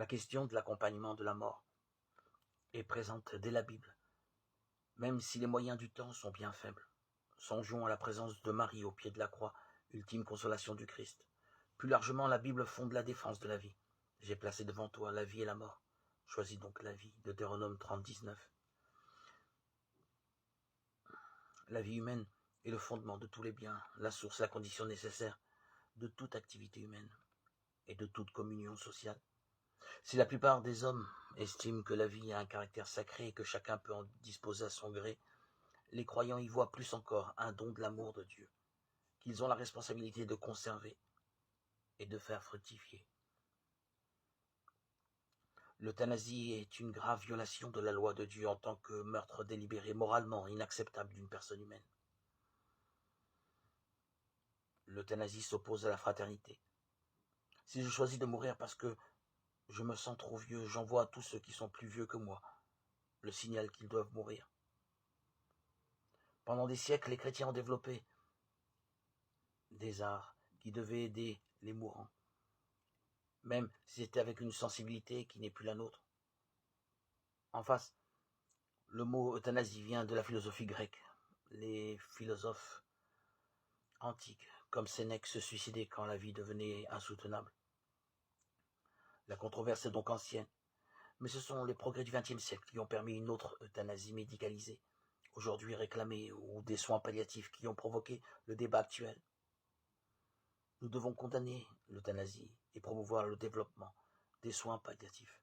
La question de l'accompagnement de la mort est présente dès la Bible, même si les moyens du temps sont bien faibles. Songeons à la présence de Marie au pied de la croix, ultime consolation du Christ. Plus largement, la Bible fonde la défense de la vie. J'ai placé devant toi la vie et la mort. Choisis donc la vie, de Deutéronome 30, 19. La vie humaine est le fondement de tous les biens, la source, la condition nécessaire de toute activité humaine et de toute communion sociale. Si la plupart des hommes estiment que la vie a un caractère sacré et que chacun peut en disposer à son gré, les croyants y voient plus encore un don de l'amour de Dieu, qu'ils ont la responsabilité de conserver et de faire fructifier. L'euthanasie est une grave violation de la loi de Dieu en tant que meurtre délibéré moralement inacceptable d'une personne humaine. L'euthanasie s'oppose à la fraternité. Si je choisis de mourir parce que je me sens trop vieux, j'envoie à tous ceux qui sont plus vieux que moi le signal qu'ils doivent mourir. Pendant des siècles, les chrétiens ont développé des arts qui devaient aider les mourants, même si c'était avec une sensibilité qui n'est plus la nôtre. En face, le mot euthanasie vient de la philosophie grecque. Les philosophes antiques, comme Sénèque, se suicidaient quand la vie devenait insoutenable. La controverse est donc ancienne, mais ce sont les progrès du XXe siècle qui ont permis une autre euthanasie médicalisée, aujourd'hui réclamée, ou des soins palliatifs qui ont provoqué le débat actuel. Nous devons condamner l'euthanasie et promouvoir le développement des soins palliatifs.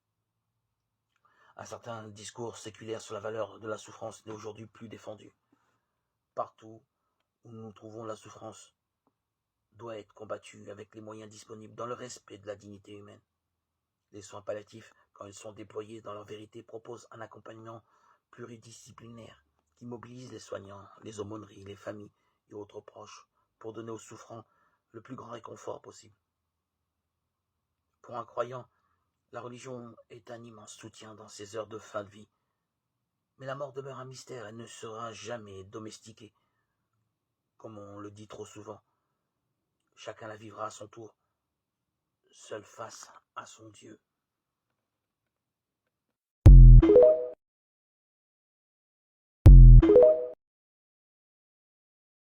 Un certain discours séculaire sur la valeur de la souffrance n'est aujourd'hui plus défendu. Partout où nous trouvons la souffrance doit être combattue avec les moyens disponibles dans le respect de la dignité humaine. Les soins palliatifs, quand ils sont déployés dans leur vérité, proposent un accompagnement pluridisciplinaire qui mobilise les soignants, les aumôneries, les familles et autres proches pour donner aux souffrants le plus grand réconfort possible. Pour un croyant, la religion est un immense soutien dans ces heures de fin de vie. Mais la mort demeure un mystère, elle ne sera jamais domestiquée. Comme on le dit trop souvent, chacun la vivra à son tour, seul face à son Dieu.